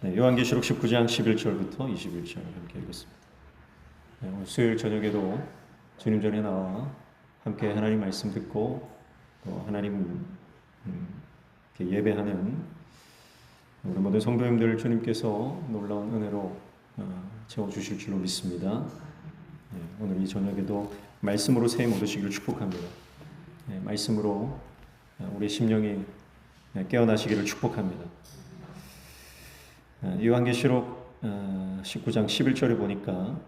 네, 요한계시록 19장 11절부터 21절 함께 읽겠습니다. 네, 오늘 수요일 저녁에도 주님 전에 나와 함께 하나님 말씀 듣고 또 하나님 이렇게 예배하는 우리 모든 성도님들 주님께서 놀라운 은혜로 채워주실 줄로 믿습니다. 네, 오늘 이 저녁에도 말씀으로 새해 얻으시기를 축복합니다. 네, 말씀으로 우리 심령이 깨어나시기를 축복합니다. 요한계시록 19장 11절에 보니까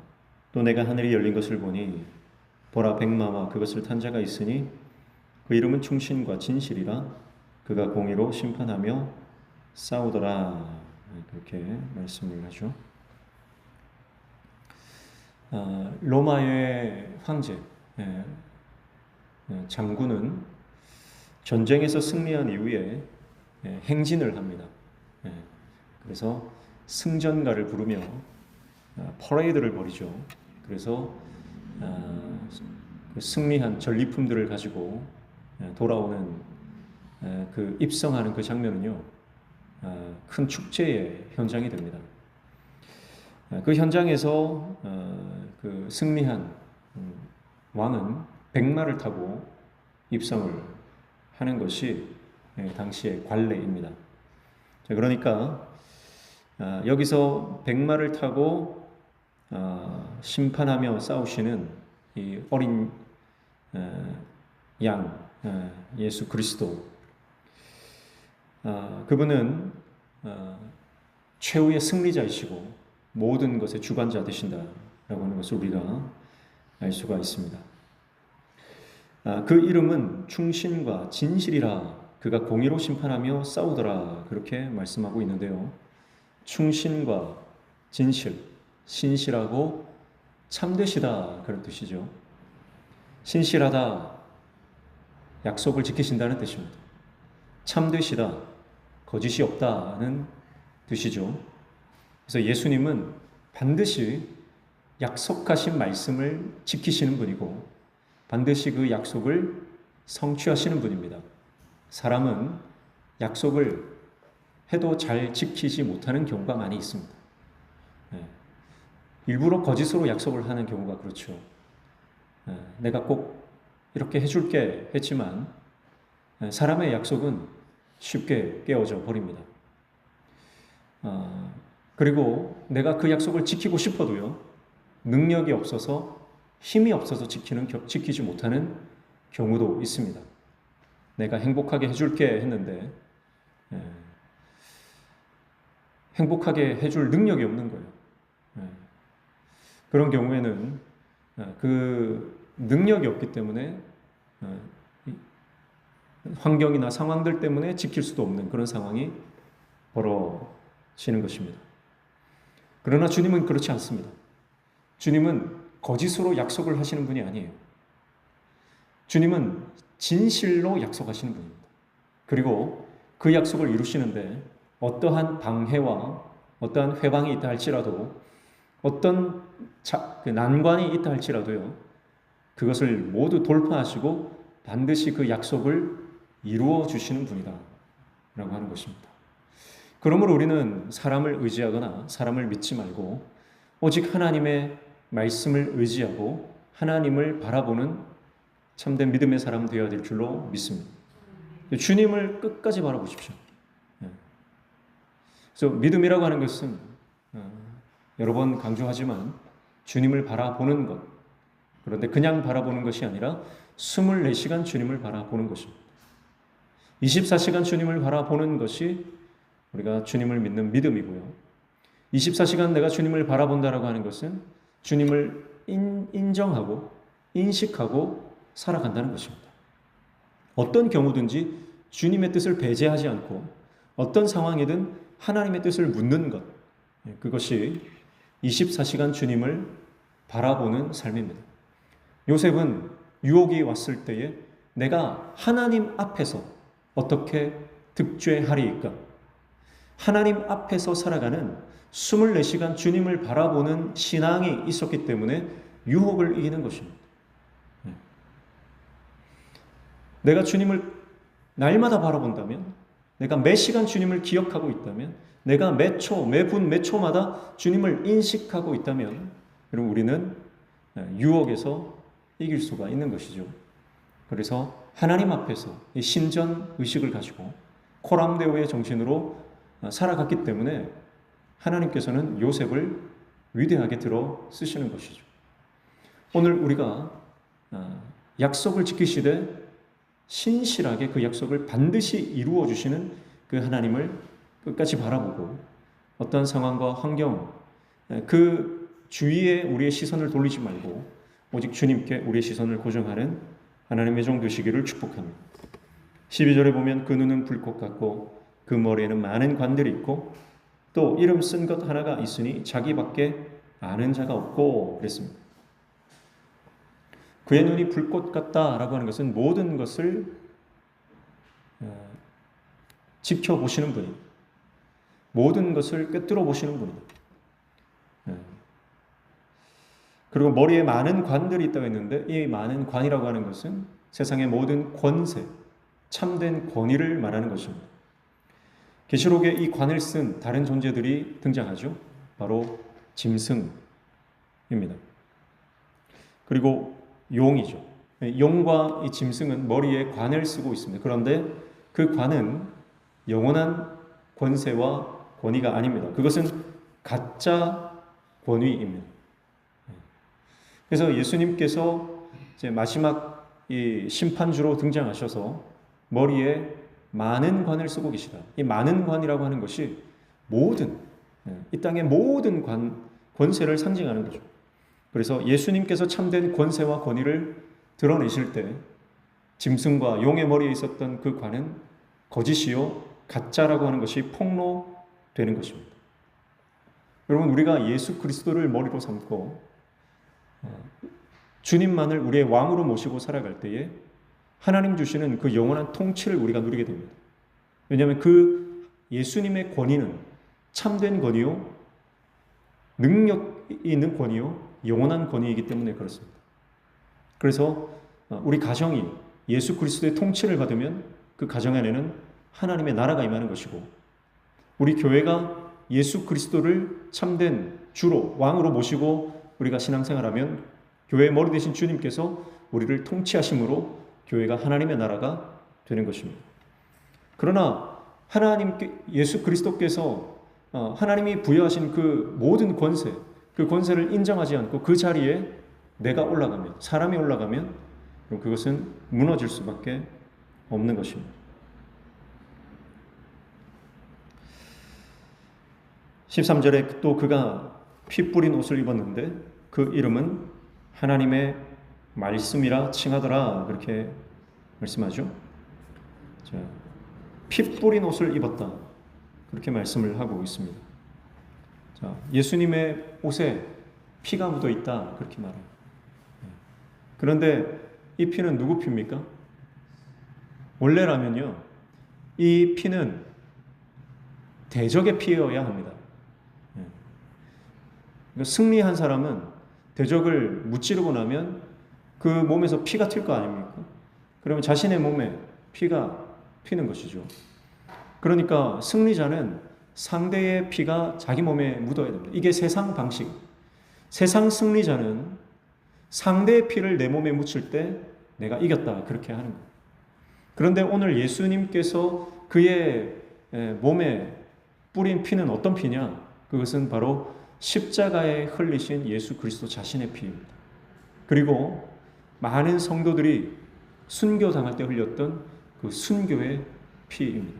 또 내가 하늘이 열린 것을 보니 보라 백마와 그것을 탄 자가 있으니 그 이름은 충신과 진실이라 그가 공의로 심판하며 싸우더라. 그렇게 말씀을 하죠. 로마의 황제 장군은 전쟁에서 승리한 이후에 행진을 합니다. 그래서 승전가를 부르며 퍼레이드를 벌이죠. 그래서 승리한 전리품들을 가지고 돌아오는 그 입성하는 그 장면은요, 큰 축제의 현장이 됩니다. 그 현장에서 그 승리한 왕은 백마를 타고 입성을 하는 것이 당시의 관례입니다. 그러니까 여기서 백마를 타고 심판하며 싸우시는 이 어린 양 예수 그리스도, 그분은 최후의 승리자이시고 모든 것의 주관자 되신다라고 하는 것을 우리가 알 수가 있습니다. 그 이름은 충신과 진실이라 그가 공의로 심판하며 싸우더라, 그렇게 말씀하고 있는데요. 충신과 진실, 신실하고 참되시다, 그런 뜻이죠. 신실하다, 약속을 지키신다는 뜻입니다. 참되시다, 거짓이 없다는 뜻이죠. 그래서 예수님은 반드시 약속하신 말씀을 지키시는 분이고 반드시 그 약속을 성취하시는 분입니다. 사람은 약속을 해도 잘 지키지 못하는 경우가 많이 있습니다. 일부러 거짓으로 약속을 하는 경우가 그렇죠. 내가 꼭 이렇게 해줄게 했지만 사람의 약속은 쉽게 깨어져 버립니다. 그리고 내가 그 약속을 지키고 싶어도요, 능력이 없어서 힘이 없어서 지키지 못하는 경우도 있습니다. 내가 행복하게 해줄게 했는데 행복하게 해줄 능력이 없는 거예요. 그런 경우에는 그 능력이 없기 때문에 환경이나 상황들 때문에 지킬 수도 없는 그런 상황이 벌어지는 것입니다. 그러나 주님은 그렇지 않습니다. 주님은 거짓으로 약속을 하시는 분이 아니에요. 주님은 진실로 약속하시는 분입니다. 그리고 그 약속을 이루시는데 어떠한 방해와 어떠한 회방이 있다 할지라도, 어떤 난관이 있다 할지라도요, 그것을 모두 돌파하시고 반드시 그 약속을 이루어 주시는 분이다 라고 하는 것입니다. 그러므로 우리는 사람을 의지하거나 사람을 믿지 말고 오직 하나님의 말씀을 의지하고 하나님을 바라보는 참된 믿음의 사람 되어야 될 줄로 믿습니다. 주님을 끝까지 바라보십시오. 그래서 믿음이라고 하는 것은 여러 번 강조하지만 주님을 바라보는 것, 그런데 그냥 바라보는 것이 아니라 24시간 주님을 바라보는 것입니다. 24시간 주님을 바라보는 것이 우리가 주님을 믿는 믿음이고요. 24시간 내가 주님을 바라본다라고 하는 것은 주님을 인정하고 인식하고 살아간다는 것입니다. 어떤 경우든지 주님의 뜻을 배제하지 않고 어떤 상황이든 하나님의 뜻을 묻는 것, 그것이 24시간 주님을 바라보는 삶입니다. 요셉은 유혹이 왔을 때에 내가 하나님 앞에서 어떻게 득죄하리이까? 하나님 앞에서 살아가는 24시간 주님을 바라보는 신앙이 있었기 때문에 유혹을 이기는 것입니다. 내가 주님을 날마다 바라본다면, 내가 매 시간 주님을 기억하고 있다면 내가 매 초, 매분, 매 초마다 주님을 인식하고 있다면 여러분 우리는 유혹에서 이길 수가 있는 것이죠. 그래서 하나님 앞에서 이 신전 의식을 가지고 코람데오의 정신으로 살아갔기 때문에 하나님께서는 요셉을 위대하게 들어 쓰시는 것이죠. 오늘 우리가 약속을 지키시되 신실하게 그 약속을 반드시 이루어 주시는 그 하나님을 끝까지 바라보고 어떤 상황과 환경 그 주위에 우리의 시선을 돌리지 말고 오직 주님께 우리의 시선을 고정하는 하나님의 종 되시기를 축복합니다. 12절에 보면 그 눈은 불꽃 같고 그 머리에는 많은 관들이 있고 또 이름 쓴 것 하나가 있으니 자기밖에 아는 자가 없고 그랬습니다. 그의 눈이 불꽃 같다라고 하는 것은 모든 것을 지켜보시는 분입니다. 모든 것을 꿰뚫어 보시는 분입니다. 그리고 머리에 많은 관들이 있다고 했는데 이 많은 관이라고 하는 것은 세상의 모든 권세, 참된 권위를 말하는 것입니다. 계시록에 이 관을 쓴 다른 존재들이 등장하죠. 바로 짐승입니다. 그리고 용이죠. 용과 이 짐승은 머리에 관을 쓰고 있습니다. 그런데 그 관은 영원한 권세와 권위가 아닙니다. 그것은 가짜 권위입니다. 그래서 예수님께서 이제 마지막 이 심판주로 등장하셔서 머리에 많은 관을 쓰고 계시다. 이 많은 관이라고 하는 것이 모든 이 땅의 모든 권세를 상징하는 거죠. 그래서 예수님께서 참된 권세와 권위를 드러내실 때 짐승과 용의 머리에 있었던 그 관은 거짓이요 가짜라고 하는 것이 폭로되는 것입니다. 여러분 우리가 예수 그리스도를 머리로 삼고 주님만을 우리의 왕으로 모시고 살아갈 때에 하나님 주시는 그 영원한 통치를 우리가 누리게 됩니다. 왜냐하면 그 예수님의 권위는 참된 권위요 능력이 있는 권위요 영원한 권위이기 때문에 그렇습니다. 그래서 우리 가정이 예수 그리스도의 통치를 받으면 그 가정 안에는 하나님의 나라가 임하는 것이고 우리 교회가 예수 그리스도를 참된 주로 왕으로 모시고 우리가 신앙생활하면 교회의 머리 되신 주님께서 우리를 통치하심으로 교회가 하나님의 나라가 되는 것입니다. 그러나 예수 그리스도께서 하나님이 부여하신 그 모든 권세, 그 권세를 인정하지 않고 그 자리에 내가 올라가면, 사람이 올라가면 그것은 무너질 수밖에 없는 것입니다. 13절에 또 그가 피 뿌린 옷을 입었는데 그 이름은 하나님의 말씀이라 칭하더라. 그렇게 말씀하죠. 자, 피 뿌린 옷을 입었다. 그렇게 말씀을 하고 있습니다. 자, 예수님의 옷에 피가 묻어 있다. 그렇게 말해요. 그런데 이 피는 누구 피입니까? 원래라면요, 이 피는 대적의 피여야 합니다. 승리한 사람은 대적을 무찌르고 나면 그 몸에서 피가 튈 거 아닙니까? 그러면 자신의 몸에 피가 튀는 것이죠. 그러니까 승리자는 상대의 피가 자기 몸에 묻어야 됩니다. 이게 세상 방식. 세상 승리자는 상대의 피를 내 몸에 묻힐 때 내가 이겼다. 그렇게 하는 거예요. 그런데 오늘 예수님께서 그의 몸에 뿌린 피는 어떤 피냐? 그것은 바로 십자가에 흘리신 예수 그리스도 자신의 피입니다. 그리고 많은 성도들이 순교당할 때 흘렸던 그 순교의 피입니다.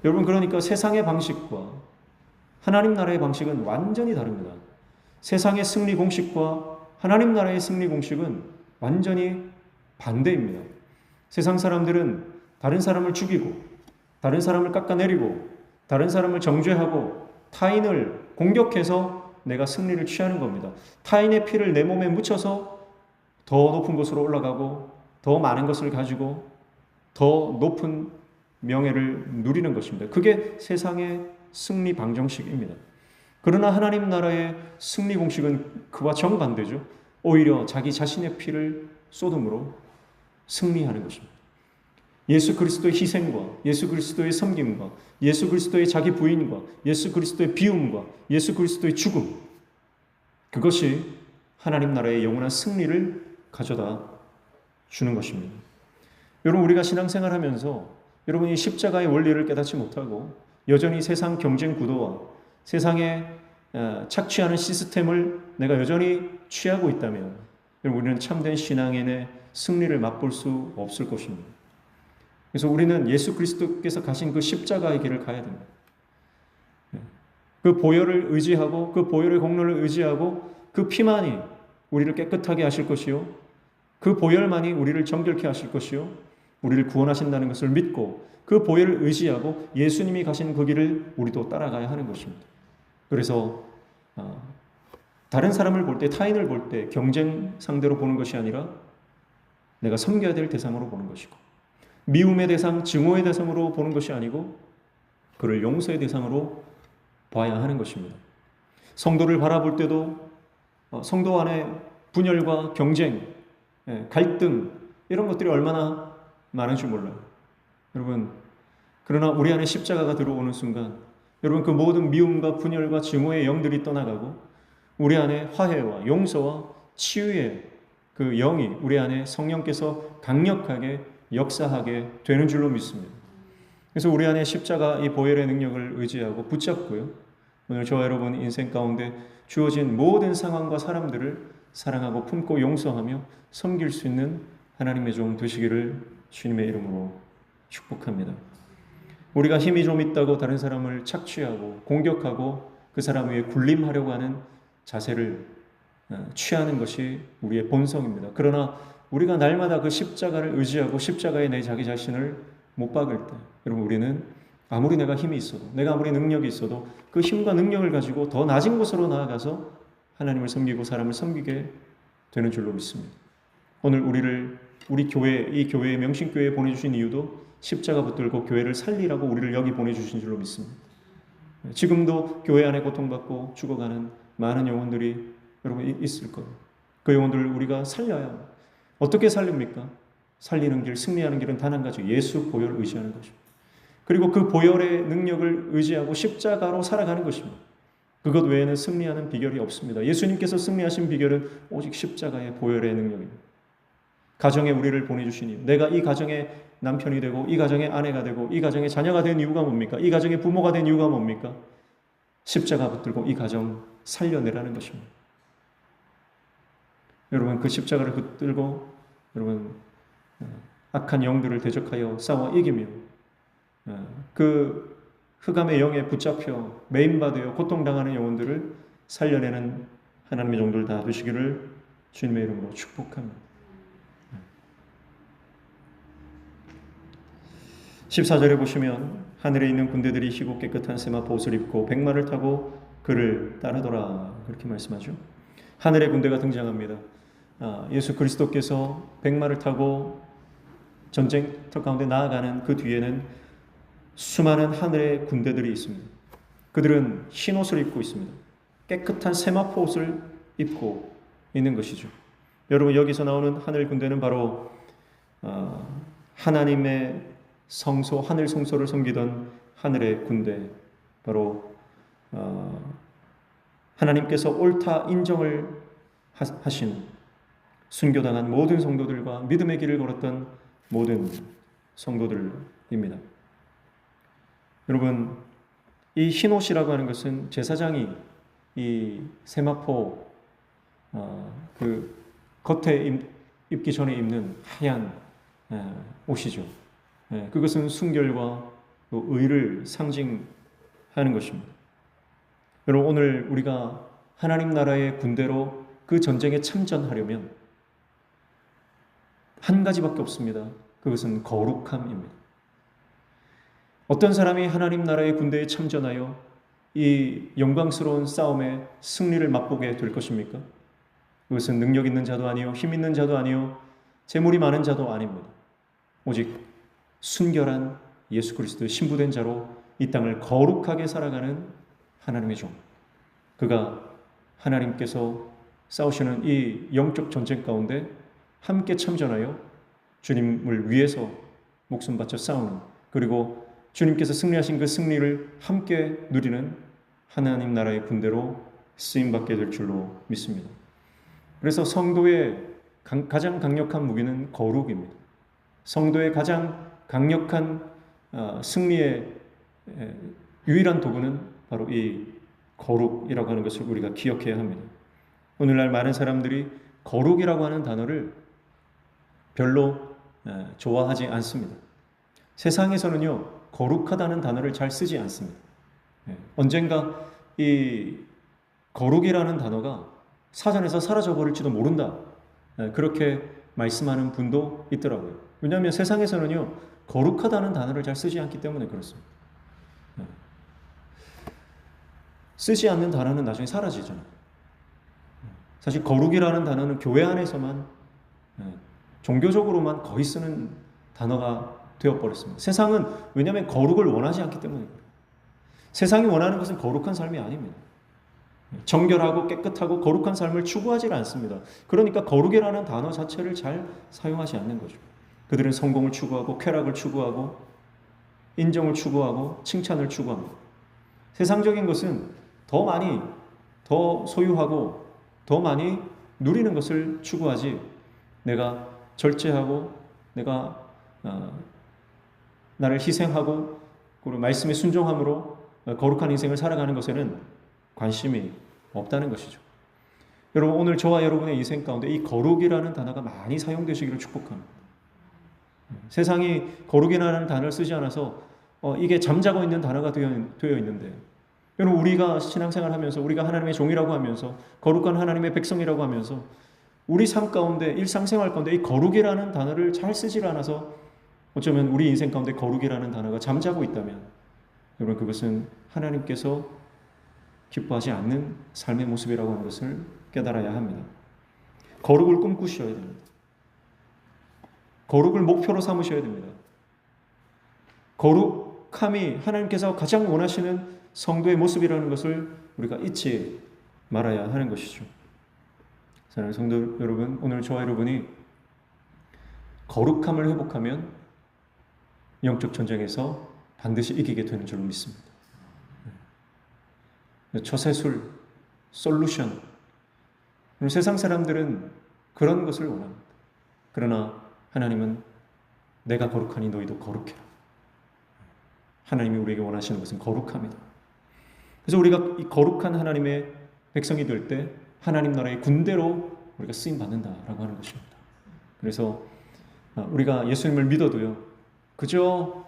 여러분, 그러니까 세상의 방식과 하나님 나라의 방식은 완전히 다릅니다. 세상의 승리 공식과 하나님 나라의 승리 공식은 완전히 반대입니다. 세상 사람들은 다른 사람을 죽이고 다른 사람을 깎아내리고 다른 사람을 정죄하고 타인을 공격해서 내가 승리를 취하는 겁니다. 타인의 피를 내 몸에 묻혀서 더 높은 곳으로 올라가고 더 많은 것을 가지고 더 높은 명예를 누리는 것입니다. 그게 세상의 승리 방정식입니다. 그러나 하나님 나라의 승리 공식은 그와 정반대죠. 오히려 자기 자신의 피를 쏟음으로 승리하는 것입니다. 예수 그리스도의 희생과 예수 그리스도의 섬김과 예수 그리스도의 자기 부인과 예수 그리스도의 비움과 예수 그리스도의 죽음, 그것이 하나님 나라의 영원한 승리를 가져다 주는 것입니다. 여러분, 우리가 신앙생활하면서 여러분이 십자가의 원리를 깨닫지 못하고 여전히 세상 경쟁 구도와 세상에 착취하는 시스템을 내가 여전히 취하고 있다면 여러분, 우리는 참된 신앙인의 승리를 맛볼 수 없을 것입니다. 그래서 우리는 예수 그리스도께서 가신 그 십자가의 길을 가야 됩니다. 그 보혈을 의지하고 그 보혈의 공로를 의지하고 그 피만이 우리를 깨끗하게 하실 것이요, 그 보혈만이 우리를 정결케 하실 것이요, 우리를 구원하신다는 것을 믿고 그 보혈을 의지하고 예수님이 가신 그 길을 우리도 따라가야 하는 것입니다. 그래서 다른 사람을 볼 때, 타인을 볼 때 경쟁 상대로 보는 것이 아니라 내가 섬겨야 될 대상으로 보는 것이고, 미움의 대상, 증오의 대상으로 보는 것이 아니고 그를 용서의 대상으로 봐야 하는 것입니다. 성도를 바라볼 때도 성도 안에 분열과 경쟁, 갈등, 이런 것들이 얼마나 많은 줄 몰라요. 여러분, 그러나 우리 안에 십자가가 들어오는 순간 여러분, 그 모든 미움과 분열과 증오의 영들이 떠나가고 우리 안에 화해와 용서와 치유의 그 영이 우리 안에 성령께서 강력하게 역사하게 되는 줄로 믿습니다. 그래서 우리 안에 십자가 이 보혈의 능력을 의지하고 붙잡고요, 오늘 저와 여러분 인생 가운데 주어진 모든 상황과 사람들을 사랑하고 품고 용서하며 섬길 수 있는 하나님의 종 되시기를 주님의 이름으로 축복합니다. 우리가 힘이 좀 있다고 다른 사람을 착취하고 공격하고 그 사람 위에 군림하려고 하는 자세를 취하는 것이 우리의 본성입니다. 그러나 우리가 날마다 그 십자가를 의지하고 십자가에 내 자기 자신을 못 박을 때, 여러분, 우리는 아무리 내가 힘이 있어도, 내가 아무리 능력이 있어도 그 힘과 능력을 가지고 더 낮은 곳으로 나아가서 하나님을 섬기고 사람을 섬기게 되는 줄로 믿습니다. 오늘 우리 교회, 이 교회에, 명신교회에 보내주신 이유도 십자가 붙들고 교회를 살리라고 우리를 여기 보내주신 줄로 믿습니다. 지금도 교회 안에 고통받고 죽어가는 많은 영혼들이 여러분 있을 거예요. 그 영혼들을 우리가 살려야 합니다. 어떻게 살립니까? 살리는 길, 승리하는 길은 단 한 가지, 예수 보혈을 의지하는 것입니다. 그리고 그 보혈의 능력을 의지하고 십자가로 살아가는 것입니다. 그것 외에는 승리하는 비결이 없습니다. 예수님께서 승리하신 비결은 오직 십자가의 보혈의 능력입니다. 가정에 우리를 보내주시니, 내가 이 가정의 남편이 되고 이 가정의 아내가 되고 이 가정의 자녀가 된 이유가 뭡니까? 이 가정의 부모가 된 이유가 뭡니까? 십자가 붙들고 이 가정 살려내라는 것입니다. 여러분, 그 십자가를 붙들고 여러분 악한 영들을 대적하여 싸워 이기며 그 흑암의 영에 붙잡혀 매임받아 고통당하는 영혼들을 살려내는 하나님의 종들 다 되시기를 주님의 이름으로 축복합니다. 14절에 보시면 하늘에 있는 군대들이 희고 깨끗한 세마포 옷을 입고 백마를 타고 그를 따르더라, 그렇게 말씀하죠. 하늘의 군대가 등장합니다. 예수 그리스도께서 백마를 타고 전쟁터 가운데 나아가는 그 뒤에는 수많은 하늘의 군대들이 있습니다. 그들은 흰 옷을 입고 있습니다. 깨끗한 세마포 옷을 입고 있는 것이죠. 여러분, 여기서 나오는 하늘 군대는 바로 하나님의 성소, 하늘 성소를 섬기던 하늘의 군대, 바로 하나님께서 옳다 인정을 하신 순교당한 모든 성도들과 믿음의 길을 걸었던 모든 성도들입니다. 여러분, 이 흰옷이라고 하는 것은 제사장이 이 세마포 그 겉에 입기 전에 입는 하얀 옷이죠. 그것은 순결과 또 의를 상징하는 것입니다. 여러분, 오늘 우리가 하나님 나라의 군대로 그 전쟁에 참전하려면 한 가지밖에 없습니다. 그것은 거룩함입니다. 어떤 사람이 하나님 나라의 군대에 참전하여 이 영광스러운 싸움의 승리를 맛보게 될 것입니까? 그것은 능력 있는 자도 아니요, 힘 있는 자도 아니요, 재물이 많은 자도 아닙니다. 오직 순결한 예수 그리스도의 신부된 자로 이 땅을 거룩하게 살아가는 하나님의 종, 그가 하나님께서 싸우시는 이 영적 전쟁 가운데 함께 참전하여 주님을 위해서 목숨 바쳐 싸우는, 그리고 주님께서 승리하신 그 승리를 함께 누리는 하나님 나라의 군대로 쓰임받게 될 줄로 믿습니다. 그래서 성도의 가장 강력한 무기는 거룩입니다. 성도의 가장 강력한 승리의 유일한 도구는 바로 이 거룩이라고 하는 것을 우리가 기억해야 합니다. 오늘날 많은 사람들이 거룩이라고 하는 단어를 별로 좋아하지 않습니다. 세상에서는요, 거룩하다는 단어를 잘 쓰지 않습니다. 언젠가 이 거룩이라는 단어가 사전에서 사라져버릴지도 모른다, 그렇게 말씀하는 분도 있더라고요. 왜냐하면 세상에서는요, 거룩하다는 단어를 잘 쓰지 않기 때문에 그렇습니다. 쓰지 않는 단어는 나중에 사라지잖아요. 사실 거룩이라는 단어는 교회 안에서만, 종교적으로만 거의 쓰는 단어가 되어버렸습니다. 세상은 왜냐하면 거룩을 원하지 않기 때문에 그래요. 세상이 원하는 것은 거룩한 삶이 아닙니다. 정결하고 깨끗하고 거룩한 삶을 추구하지 않습니다. 그러니까 거룩이라는 단어 자체를 잘 사용하지 않는 거죠. 그들은 성공을 추구하고 쾌락을 추구하고 인정을 추구하고 칭찬을 추구합니다. 세상적인 것은 더 많이, 더 소유하고 더 많이 누리는 것을 추구하지, 내가 절제하고 내가 나를 희생하고 그리고 말씀에 순종함으로 거룩한 인생을 살아가는 것에는 관심이 없다는 것이죠. 여러분, 오늘 저와 여러분의 인생 가운데 이 거룩이라는 단어가 많이 사용되시기를 축복합니다. 세상이 거룩이라는 단어를 쓰지 않아서 이게 잠자고 있는 단어가 되어 있는데, 여러분, 우리가 신앙생활하면서 우리가 하나님의 종이라고 하면서 거룩한 하나님의 백성이라고 하면서 우리 삶 가운데 일상생활 가운데 이 거룩이라는 단어를 잘 쓰질 않아서 어쩌면 우리 인생 가운데 거룩이라는 단어가 잠자고 있다면, 여러분, 그것은 하나님께서 기뻐하지 않는 삶의 모습이라고 하는 것을 깨달아야 합니다. 거룩을 꿈꾸셔야 됩니다. 거룩을 목표로 삼으셔야 됩니다. 거룩함이 하나님께서 가장 원하시는 성도의 모습이라는 것을 우리가 잊지 말아야 하는 것이죠. 사랑하는 성도 여러분, 오늘 저와 여러분이 거룩함을 회복하면 영적 전쟁에서 반드시 이기게 되는 줄로 믿습니다. 처세술, 솔루션. 세상 사람들은 그런 것을 원합니다. 그러나 하나님은 내가 거룩하니 너희도 거룩해라. 하나님이 우리에게 원하시는 것은 거룩함이다. 그래서 우리가 이 거룩한 하나님의 백성이 될 때 하나님 나라의 군대로 우리가 쓰임 받는다라고 하는 것입니다. 그래서 우리가 예수님을 믿어도요, 그저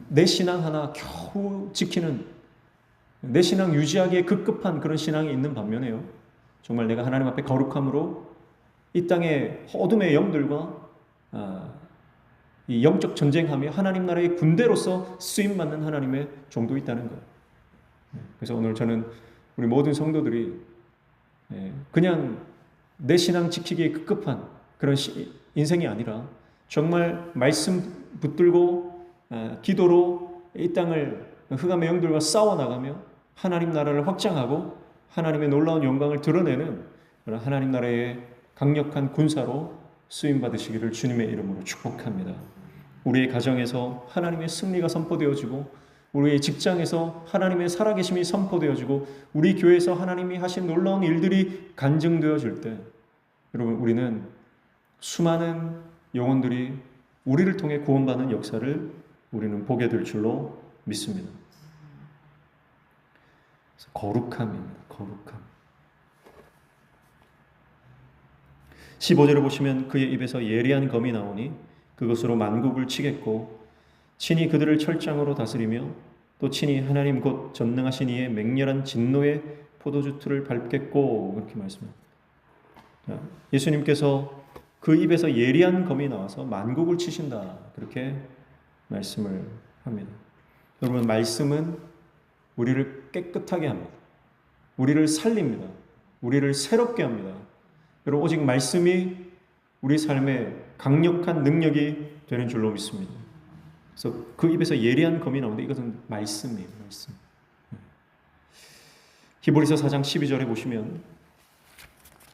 내 신앙 하나 겨우 지키는, 내 신앙 유지하기에 급급한 그런 신앙이 있는 반면에요, 정말 내가 하나님 앞에 거룩함으로 이 땅의 어둠의 영들과 이 영적 전쟁하며 하나님 나라의 군대로서 쓰임받는 하나님의 종도 있다는 거예요. 그래서 오늘 저는 우리 모든 성도들이 그냥 내 신앙 지키기에 급급한 그런 인생이 아니라 정말 말씀 붙들고 기도로 이 땅을 흑암의 영들과 싸워나가며 하나님 나라를 확장하고 하나님의 놀라운 영광을 드러내는 그런 하나님 나라의 강력한 군사로 쓰임받으시기를 주님의 이름으로 축복합니다. 우리의 가정에서 하나님의 승리가 선포되어지고, 우리의 직장에서 하나님의 살아계심이 선포되어지고, 우리 교회에서 하나님이 하신 놀라운 일들이 간증되어질 때, 여러분, 우리는 수많은 영혼들이 우리를 통해 구원받는 역사를 우리는 보게 될 줄로 믿습니다. 거룩함입니다. 거룩함. 15절을 보시면 그의 입에서 예리한 검이 나오니 그것으로 만국을 치겠고 친히 그들을 철장으로 다스리며 또 친히 하나님 곧 전능하신 이의 맹렬한 진노의 포도주 틀을 밟겠고, 그렇게 말씀합니다. 예수님께서 그 입에서 예리한 검이 나와서 만국을 치신다, 그렇게 말씀을 합니다. 여러분, 말씀은 우리를 깨끗하게 합니다. 우리를 살립니다. 우리를 새롭게 합니다. 여러분, 오직 말씀이 우리 삶에 강력한 능력이 되는 줄로 믿습니다. 그래서 그 입에서 예리한 검이 나오는데 이것은 말씀이에요. 말씀. 히브리서 4장 12절에 보시면,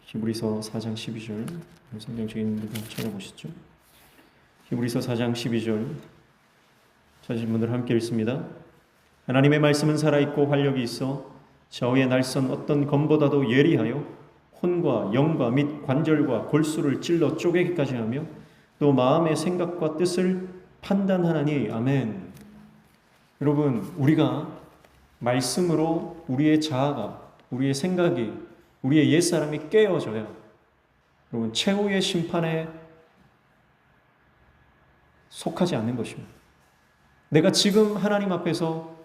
히브리서 4장 12절 성경책에 있는 거 찾아보시죠. 히브리서 4장 12절 찾으신 분들 함께 읽습니다. 하나님의 말씀은 살아있고 활력이 있어 좌우의 날선 어떤 검보다도 예리하여 혼과 영과 및 관절과 골수를 찔러 쪼개기까지 하며 또 마음의 생각과 뜻을 판단하나니. 아멘. 여러분, 우리가 말씀으로 우리의 자아가, 우리의 생각이, 우리의 옛사람이 깨어져야 여러분 최후의 심판에 속하지 않는 것입니다. 내가 지금 하나님 앞에서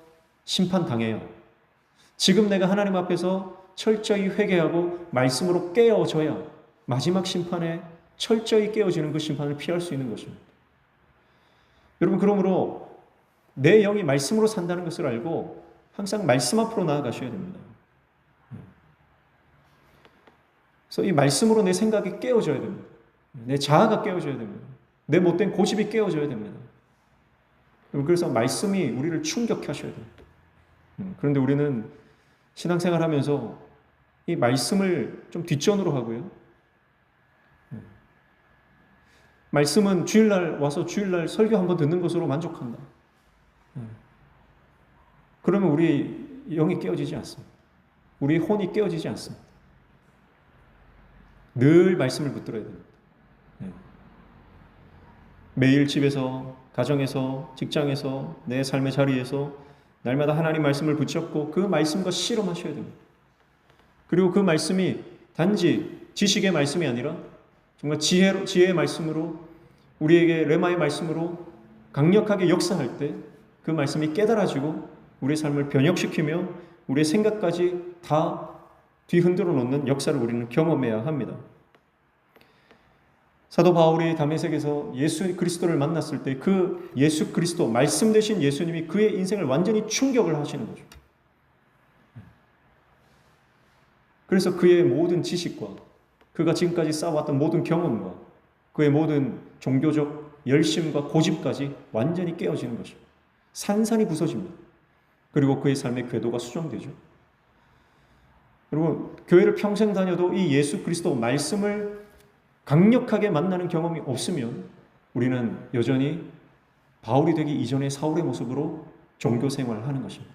심판당해요. 지금 내가 하나님 앞에서 철저히 회개하고 말씀으로 깨어져야 마지막 심판에 철저히 깨어지는 그 심판을 피할 수 있는 것입니다. 여러분, 그러므로 내 영이 말씀으로 산다는 것을 알고 항상 말씀 앞으로 나아가셔야 됩니다. 그래서 이 말씀으로 내 생각이 깨어져야 됩니다. 내 자아가 깨어져야 됩니다. 내 못된 고집이 깨어져야 됩니다. 그래서 말씀이 우리를 충격하셔야 됩니다. 그런데 우리는 신앙생활 하면서 이 말씀을 좀 뒷전으로 하고요. 말씀은 주일날 와서 주일날 설교 한번 듣는 것으로 만족한다. 그러면 우리 영이 깨어지지 않습니다. 우리 혼이 깨어지지 않습니다. 늘 말씀을 붙들어야 됩니다. 매일 집에서, 가정에서, 직장에서, 내 삶의 자리에서 날마다 하나님 말씀을 붙잡고 그 말씀과 실험하셔야 됩니다. 그리고 그 말씀이 단지 지식의 말씀이 아니라 정말 지혜의 말씀으로, 우리에게 레마의 말씀으로 강력하게 역사할 때 그 말씀이 깨달아지고 우리의 삶을 변혁시키며 우리의 생각까지 다 뒤흔들어 놓는 역사를 우리는 경험해야 합니다. 사도 바울이 다메섹에서 예수 그리스도를 만났을 때 그 예수 그리스도, 말씀 되신 예수님이 그의 인생을 완전히 충격을 하시는 거죠. 그래서 그의 모든 지식과 그가 지금까지 쌓아왔던 모든 경험과 그의 모든 종교적 열심과 고집까지 완전히 깨어지는 것입니다. 산산이 부서집니다. 그리고 그의 삶의 궤도가 수정되죠. 여러분, 교회를 평생 다녀도 이 예수 그리스도 말씀을 강력하게 만나는 경험이 없으면 우리는 여전히 바울이 되기 이전의 사울의 모습으로 종교 생활을 하는 것입니다.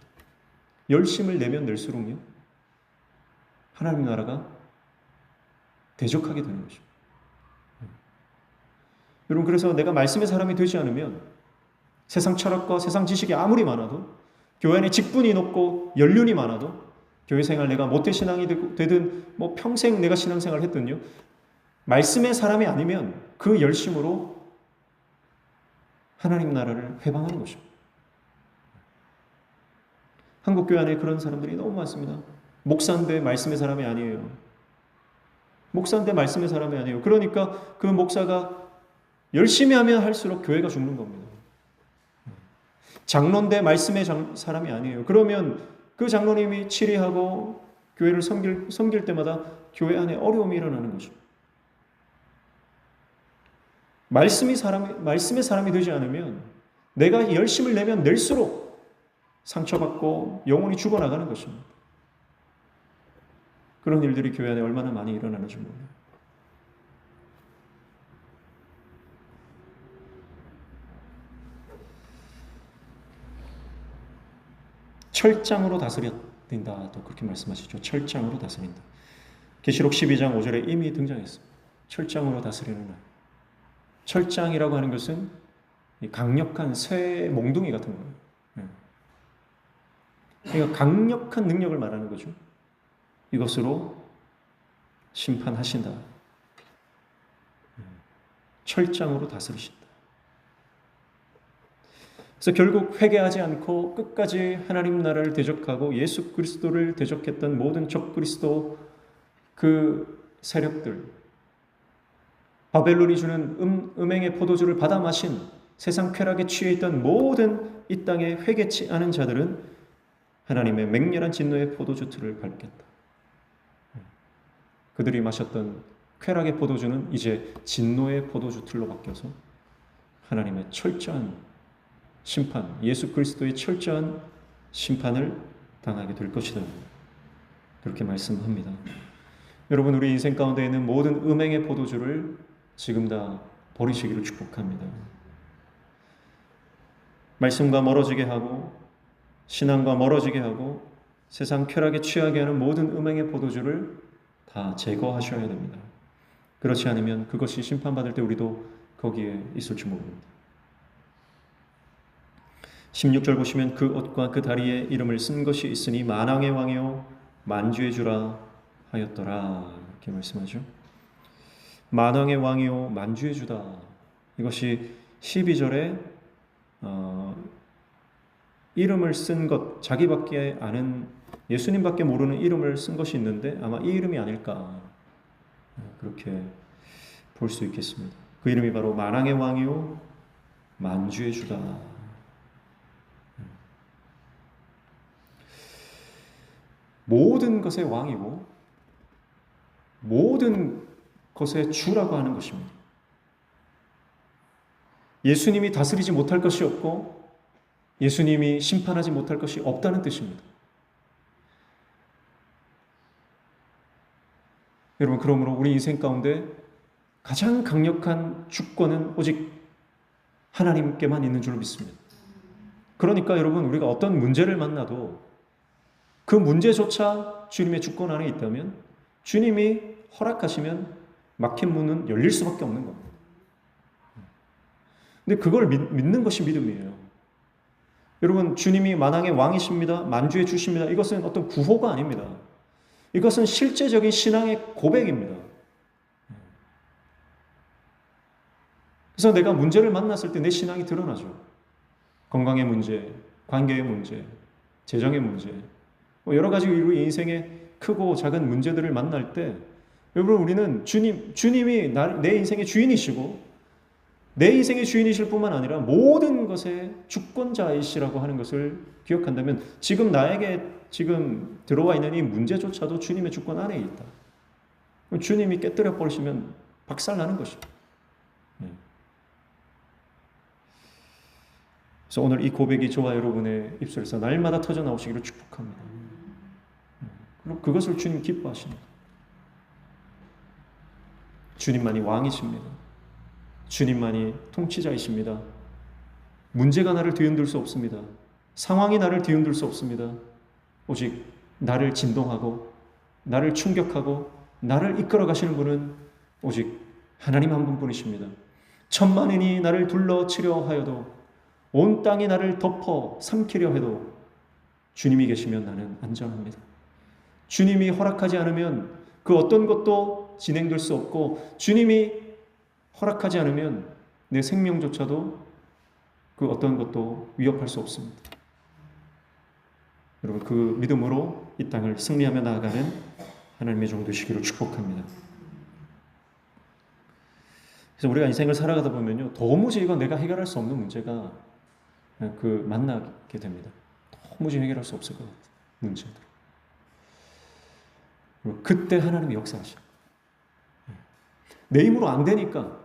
열심을 내면 낼수록요, 하나님 나라가 대적하게 되는 것입니다. 여러분, 그래서 내가 말씀의 사람이 되지 않으면 세상 철학과 세상 지식이 아무리 많아도, 교회 안에 직분이 높고 연륜이 많아도, 교회 생활 내가 모태신앙이 되든 뭐 평생 내가 신앙생활을 했든요, 말씀의 사람이 아니면 그 열심으로 하나님 나라를 회방하는 것입니다. 한국교회 안에 그런 사람들이 너무 많습니다. 목사인데 말씀의 사람이 아니에요. 목사인데 말씀의 사람이 아니에요. 그러니까 그 목사가 열심히 하면 할수록 교회가 죽는 겁니다. 장로인데 말씀의 사람이 아니에요. 그러면 그 장로님이 치리하고 교회를 섬길 때마다 교회 안에 어려움이 일어나는 거죠. 말씀의 사람이 되지 않으면 내가 열심을 내면 낼수록 상처받고 영혼이 죽어나가는 것입니다. 그런 일들이 교회 안에 얼마나 많이 일어나는지 몰라요. 철장으로 다스려야 된다. 또 그렇게 말씀하시죠. 철장으로 다스린다. 계시록 12장 5절에 이미 등장했습니다. 철장으로 다스리는 날. 철장이라고 하는 것은 강력한 쇠 몽둥이 같은 거예요. 그러니까 강력한 능력을 말하는 거죠. 이것으로 심판하신다. 철장으로 다스리신다. 그래서 결국 회개하지 않고 끝까지 하나님 나라를 대적하고 예수 그리스도를 대적했던 모든 적그리스도 그 세력들, 바벨론이 주는 음행의 포도주를 받아 마신 세상 쾌락에 취해 있던 모든 이 땅에 회개치 않은 자들은 하나님의 맹렬한 진노의 포도주 틀을 밟겠다. 그들이 마셨던 쾌락의 포도주는 이제 진노의 포도주 틀로 바뀌어서 하나님의 철저한 심판, 예수 그리스도의 철저한 심판을 당하게 될 것이다. 그렇게 말씀합니다. 여러분, 우리 인생 가운데 있는 모든 음행의 포도주를 지금 다 버리시기를 축복합니다. 말씀과 멀어지게 하고 신앙과 멀어지게 하고 세상 쾌락에 취하게 하는 모든 음행의 포도주를 다 제거하셔야 됩니다. 그렇지 않으면 그것이 심판받을 때 우리도 거기에 있을 줄 모릅니다. 16절 보시면 그 옷과 그 다리에 이름을 쓴 것이 있으니 만왕의 왕이요 만주의 주라 하였더라. 이렇게 말씀하죠. 만왕의 왕이요 만주의 주다. 이것이 12절에 이름을 쓴 것, 자기밖에 아는 예수님밖에 모르는 이름을 쓴 것이 있는데 아마 이 이름이 아닐까 그렇게 볼 수 있겠습니다. 그 이름이 바로 만왕의 왕이요 만주의 주다. 모든 것의 왕이고 모든 것의 주라고 하는 것입니다. 예수님이 다스리지 못할 것이 없고 예수님이 심판하지 못할 것이 없다는 뜻입니다. 여러분, 그러므로 우리 인생 가운데 가장 강력한 주권은 오직 하나님께만 있는 줄 믿습니다. 그러니까 여러분, 우리가 어떤 문제를 만나도 그 문제조차 주님의 주권 안에 있다면 주님이 허락하시면 막힌 문은 열릴 수밖에 없는 겁니다. 근데 그걸 믿는 것이 믿음이에요. 여러분, 주님이 만왕의 왕이십니다. 만주의 주십니다. 이것은 어떤 구호가 아닙니다. 이것은 실제적인 신앙의 고백입니다. 그래서 내가 문제를 만났을 때 내 신앙이 드러나죠. 건강의 문제, 관계의 문제, 재정의 문제, 여러 가지 우리 인생의 크고 작은 문제들을 만날 때 여러분, 우리는 주님이 내 인생의 주인이시고 내 인생의 주인이실 뿐만 아니라 모든 것의 주권자이시라고 하는 것을 기억한다면 지금 나에게 지금 들어와 있는 이 문제조차도 주님의 주권 안에 있다. 주님이 깨뜨려 버리시면 박살나는 것입니다. 그래서 오늘 이 고백이 저와 여러분의 입술에서 날마다 터져 나오시기를 축복합니다. 그리고 그것을 주님 기뻐하십니다. 주님만이 왕이십니다. 주님만이 통치자이십니다. 문제가 나를 뒤흔들 수 없습니다. 상황이 나를 뒤흔들 수 없습니다. 오직 나를 진동하고 나를 충격하고 나를 이끌어 가시는 분은 오직 하나님 한 분뿐이십니다. 천만인이 나를 둘러치려 하여도 온 땅이 나를 덮어 삼키려 해도 주님이 계시면 나는 안전합니다. 주님이 허락하지 않으면 그 어떤 것도 진행될 수 없고 주님이 허락하지 않으면 내 생명조차도 그 어떤 것도 위협할 수 없습니다. 여러분, 그 믿음으로 이 땅을 승리하며 나아가는 하나님의 종 되시기를 축복합니다. 그래서 우리가 인생을 살아가다 보면요, 도무지 이건 내가 해결할 수 없는 문제가 만나게 됩니다. 도무지 해결할 수 없을 것 같아요. 문제들. 그때 하나님이 역사하셔요. 내 힘으로 안 되니까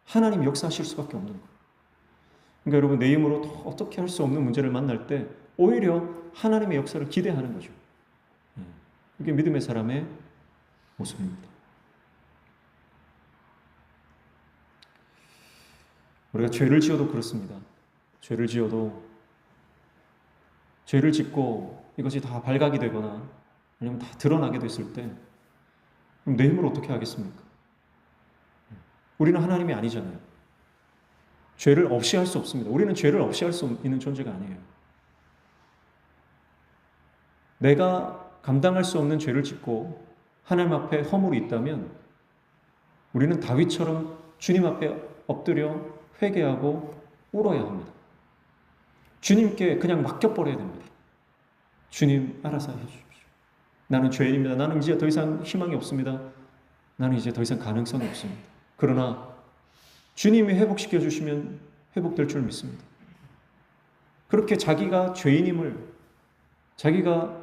하나님이 역사하실 수밖에 없는 거예요. 그러니까 여러분, 내 힘으로 어떻게 할 수 없는 문제를 만날 때 오히려 하나님의 역사를 기대하는 거죠. 이게 믿음의 사람의 모습입니다. 우리가 죄를 지어도 그렇습니다. 죄를 지어도 죄를 짓고 이것이 다 발각이 되거나 아니면 다 드러나게 됐을 때 그럼 내 힘으로 어떻게 하겠습니까? 우리는 하나님이 아니잖아요. 죄를 없이 할 수 없습니다. 우리는 죄를 없이 할 수 있는 존재가 아니에요. 내가 감당할 수 없는 죄를 짓고 하나님 앞에 허물이 있다면 우리는 다윗처럼 주님 앞에 엎드려 회개하고 울어야 합니다. 주님께 그냥 맡겨버려야 됩니다. 주님, 알아서 해주십시오. 나는 죄인입니다. 나는 이제 더 이상 희망이 없습니다. 나는 이제 더 이상 가능성이 없습니다. 그러나 주님이 회복시켜 주시면 회복될 줄 믿습니다. 그렇게 자기가 죄인임을, 자기가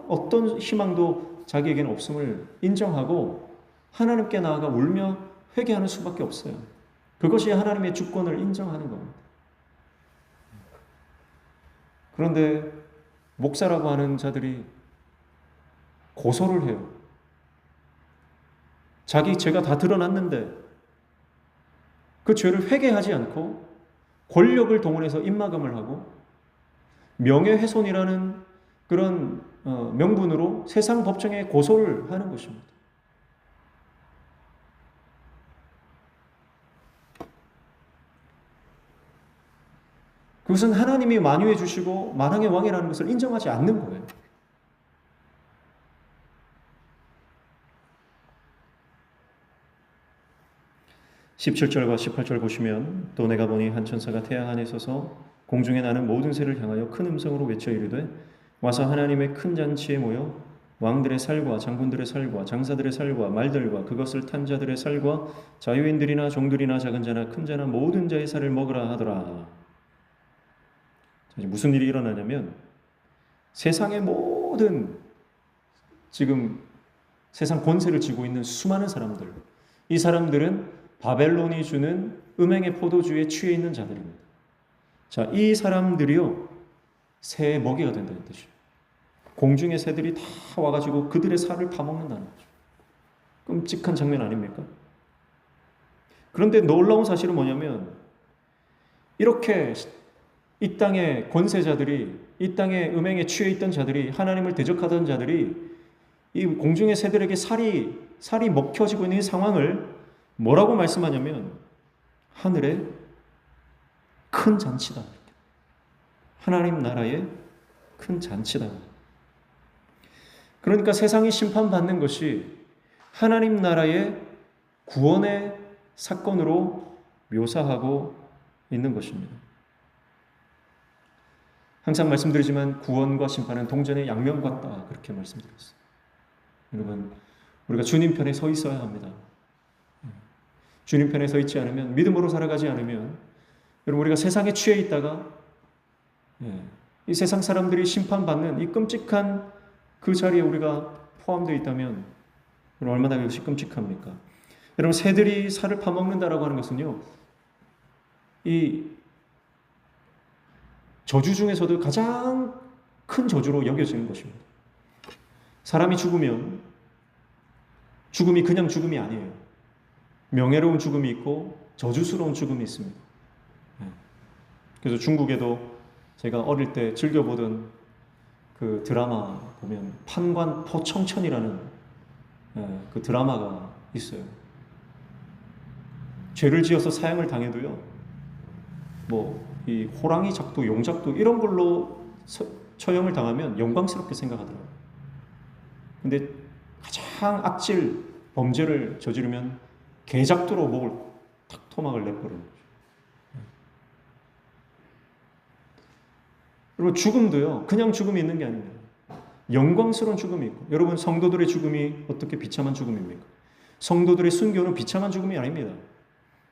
어떤 희망도 자기에게는 없음을 인정하고 하나님께 나아가 울며 회개하는 수밖에 없어요. 그것이 하나님의 주권을 인정하는 겁니다. 그런데 목사라고 하는 자들이 고소를 해요. 자기 죄가 다 드러났는데 그 죄를 회개하지 않고 권력을 동원해서 입막음을 하고 명예훼손이라는 그런 명분으로 세상 법정에 고소를 하는 것입니다. 그것은 하나님이 만유해 주시고 만왕의 왕이라는 것을 인정하지 않는 거예요. (17절과 18절) 보시면 또 내가 보니 한 천사가 태양 안에 서서 공중에 나는 모든 새를 향하여 큰 음성으로 외쳐 이르되 와서 하나님의 큰 잔치에 모여 왕들의 살과 장군들의 살과 장사들의 살과 말들과 그것을 탄 자들의 살과 자유인들이나 종들이나 작은 자나 큰 자나 모든 자의 살을 먹으라 하더라. 무슨 일이 일어나냐면 세상의 모든 지금 세상 권세를 쥐고 있는 수많은 사람들, 이 사람들은 바벨론이 주는 음행의 포도주에 취해 있는 자들입니다. 자, 이 사람들이요 새의 먹이가 된다는 뜻이에요. 공중의 새들이 다 와가지고 그들의 살을 파먹는다는 거죠. 끔찍한 장면 아닙니까? 그런데 놀라운 사실은 뭐냐면 이렇게 이 땅의 권세자들이, 이 땅의 음행에 취해 있던 자들이, 하나님을 대적하던 자들이 이 공중의 새들에게 살이 먹혀지고 있는 이 상황을 뭐라고 말씀하냐면 하늘의 큰 잔치다. 하나님 나라의 큰 잔치다. 그러니까 세상이 심판받는 것이 하나님 나라의 구원의 사건으로 묘사하고 있는 것입니다. 항상 말씀드리지만 구원과 심판은 동전의 양면 같다, 그렇게 말씀드렸어요. 여러분, 우리가 주님 편에 서 있어야 합니다. 주님 편에 서 있지 않으면, 믿음으로 살아가지 않으면, 여러분, 우리가 세상에 취해 있다가 이 세상 사람들이 심판받는 이 끔찍한 그 자리에 우리가 포함되어 있다면 얼마나 그것이 끔찍합니까? 여러분, 새들이 살을 파먹는다라고 하는 것은요, 이 저주 중에서도 가장 큰 저주로 여겨지는 것입니다. 사람이 죽으면 죽음이 그냥 죽음이 아니에요. 명예로운 죽음이 있고 저주스러운 죽음이 있습니다. 그래서 중국에도 제가 어릴 때 즐겨보던 그 드라마 보면 판관포청천이라는 그 드라마가 있어요. 죄를 지어서 사형을 당해도요, 뭐 이 호랑이 작두, 용작두 이런 걸로 처형을 당하면 영광스럽게 생각하더라고요. 근데 가장 악질 범죄를 저지르면 개작두로 목을 탁 토막을 내버리는 거죠. 그리고 죽음도요, 그냥 죽음이 있는 게 아닙니다. 영광스러운 죽음이 있고, 여러분, 성도들의 죽음이 어떻게 비참한 죽음입니까? 성도들의 순교는 비참한 죽음이 아닙니다.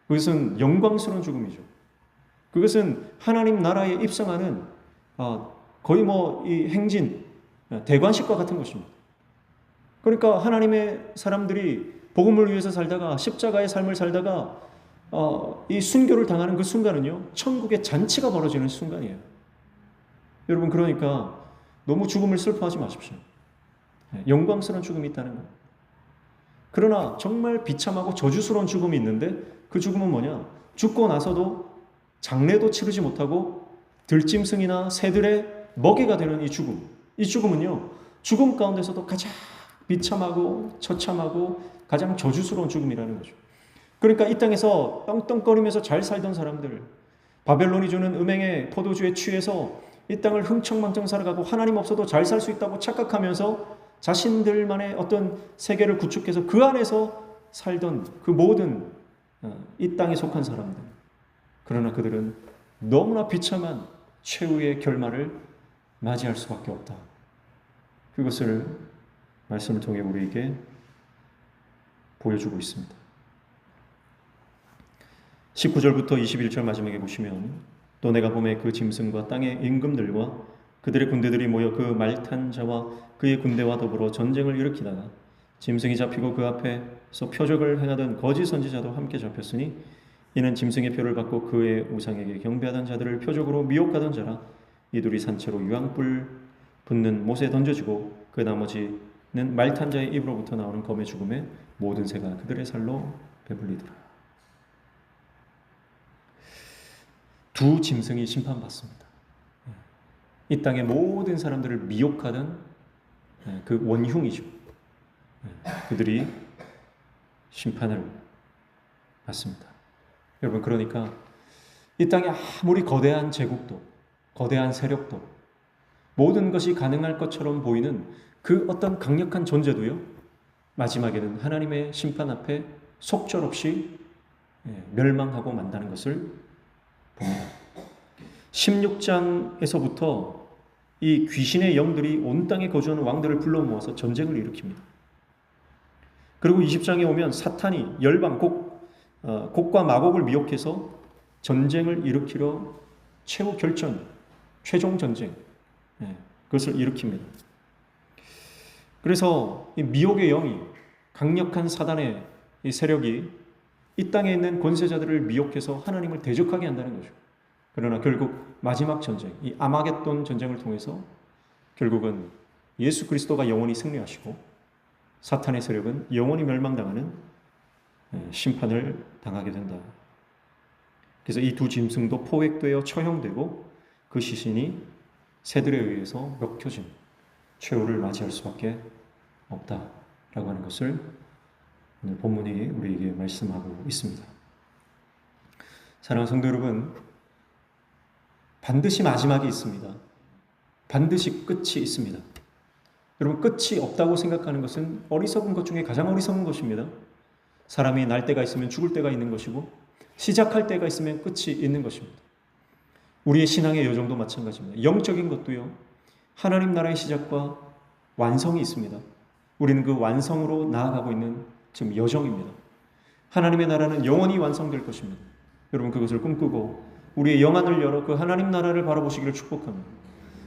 그것은 영광스러운 죽음이죠. 그것은 하나님 나라에 입성하는 거의 뭐 이 행진, 대관식과 같은 것입니다. 그러니까 하나님의 사람들이 복음을 위해서 살다가 십자가의 삶을 살다가 이 순교를 당하는 그 순간은요, 천국의 잔치가 벌어지는 순간이에요. 여러분, 그러니까 너무 죽음을 슬퍼하지 마십시오. 영광스러운 죽음이 있다는 거예요. 그러나 정말 비참하고 저주스러운 죽음이 있는데 그 죽음은 뭐냐? 죽고 나서도 장례도 치르지 못하고 들짐승이나 새들의 먹이가 되는 이 죽음. 이 죽음은요, 죽음 가운데서도 가장 비참하고 처참하고 가장 저주스러운 죽음이라는 거죠. 그러니까 이 땅에서 떵떵거리면서 잘 살던 사람들, 바벨론이 주는 음행의 포도주에 취해서 이 땅을 흥청망청 살아가고 하나님 없어도 잘 살 수 있다고 착각하면서 자신들만의 어떤 세계를 구축해서 그 안에서 살던 그 모든 이 땅에 속한 사람들, 그러나 그들은 너무나 비참한 최후의 결말을 맞이할 수밖에 없다. 그것을 말씀을 통해 우리에게 보여주고 있습니다. 19절부터 21절 마지막에 보시면 또 내가 봄에 그 짐승과 땅의 임금들과 그들의 군대들이 모여 그 말 탄 자와 그의 군대와 더불어 전쟁을 일으키다가 짐승이 잡히고 그 앞에서 표적을 행하던 거짓 선지자도 함께 잡혔으니 이는 짐승의 표를 받고 그의 우상에게 경배하던 자들을 표적으로 미혹하던 자라. 이들이 산채로 유황불 붙는 못에 던져지고 그 나머지는 말 탄 자의 입으로부터 나오는 검의 죽음에 모든 새가 그들의 살로 배불리더라. 두 짐승이 심판받습니다. 이 땅의 모든 사람들을 미혹하던 그 원흉이죠. 그들이 심판을 받습니다. 여러분, 그러니까 이 땅에 아무리 거대한 제국도, 거대한 세력도, 모든 것이 가능할 것처럼 보이는 그 어떤 강력한 존재도요, 마지막에는 하나님의 심판 앞에 속절없이 멸망하고 만다는 것을 봅니다. 16장에서부터 이 귀신의 영들이 온 땅에 거주하는 왕들을 불러 모아서 전쟁을 일으킵니다. 그리고 20장에 오면 사탄이 열방 곡과 마곡을 미혹해서 전쟁을 일으키려 최후 결전, 최종 전쟁, 그것을 일으킵니다. 그래서 이 미혹의 영이, 강력한 사단의 이 세력이 이 땅에 있는 권세자들을 미혹해서 하나님을 대적하게 한다는 거죠. 그러나 결국 마지막 전쟁, 이 아마겟돈 전쟁을 통해서 결국은 예수 그리스도가 영원히 승리하시고 사탄의 세력은 영원히 멸망당하는 심판을 당하게 된다. 그래서 이 두 짐승도 포획되어 처형되고 그 시신이 새들에 의해서 먹혀진 최후를 맞이할 수밖에 없다라고 하는 것을 오늘 본문이 우리에게 말씀하고 있습니다. 사랑하는 성도 여러분, 반드시 마지막이 있습니다. 반드시 끝이 있습니다. 여러분, 끝이 없다고 생각하는 것은 어리석은 것 중에 가장 어리석은 것입니다. 사람이 날 때가 있으면 죽을 때가 있는 것이고 시작할 때가 있으면 끝이 있는 것입니다. 우리의 신앙의 여정도 마찬가지입니다. 영적인 것도요, 하나님 나라의 시작과 완성이 있습니다. 우리는 그 완성으로 나아가고 있는 지금 여정입니다. 하나님의 나라는 영원히 완성될 것입니다. 여러분, 그것을 꿈꾸고 우리의 영안을 열어 그 하나님 나라를 바라보시기를 축복합니다.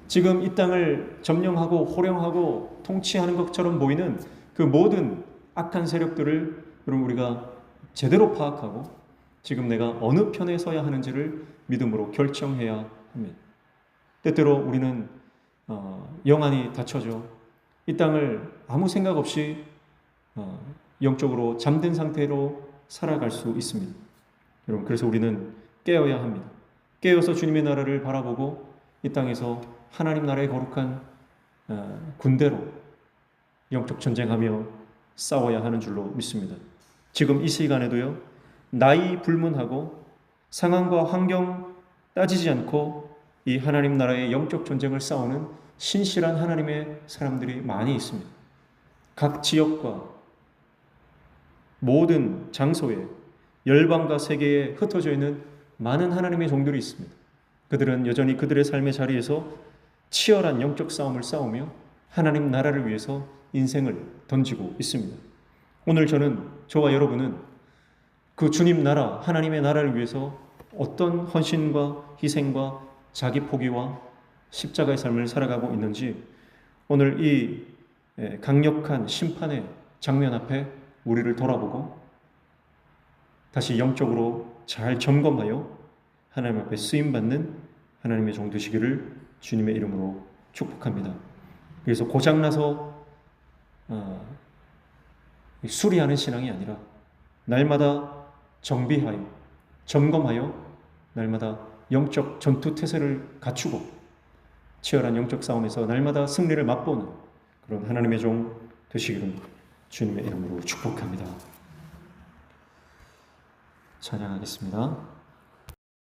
지금 이 땅을 점령하고 호령하고 통치하는 것처럼 보이는 그 모든 악한 세력들을 여러분, 우리가 제대로 파악하고 지금 내가 어느 편에 서야 하는지를 믿음으로 결정해야 합니다. 때때로 우리는 영안이 닫혀져 이 땅을 아무 생각 없이 영적으로 잠든 상태로 살아갈 수 있습니다. 여러분, 그래서 우리는 깨어야 합니다. 깨어서 주님의 나라를 바라보고 이 땅에서 하나님 나라의 거룩한 군대로 영적 전쟁하며 싸워야 하는 줄로 믿습니다. 지금 이 시간에도요, 나이 불문하고 상황과 환경 따지지 않고 이 하나님 나라의 영적 전쟁을 싸우는 신실한 하나님의 사람들이 많이 있습니다. 각 지역과 모든 장소에 열방과 세계에 흩어져 있는 많은 하나님의 종들이 있습니다. 그들은 여전히 그들의 삶의 자리에서 치열한 영적 싸움을 싸우며 하나님 나라를 위해서 인생을 던지고 있습니다. 오늘 저와 여러분은 그 주님 나라, 하나님의 나라를 위해서 어떤 헌신과 희생과 자기 포기와 십자가의 삶을 살아가고 있는지 오늘 이 강력한 심판의 장면 앞에 우리를 돌아보고 다시 영적으로 잘 점검하여 하나님 앞에 쓰임받는 하나님의 종 되시기를 주님의 이름으로 축복합니다. 그래서 고장나서 수리하는 신앙이 아니라 날마다 정비하여 점검하여 날마다 영적 전투 태세를 갖추고 치열한 영적 싸움에서 날마다 승리를 맛보는 그런 하나님의 종 되시기를 주님의 이름으로 축복합니다. 찬양하겠습니다.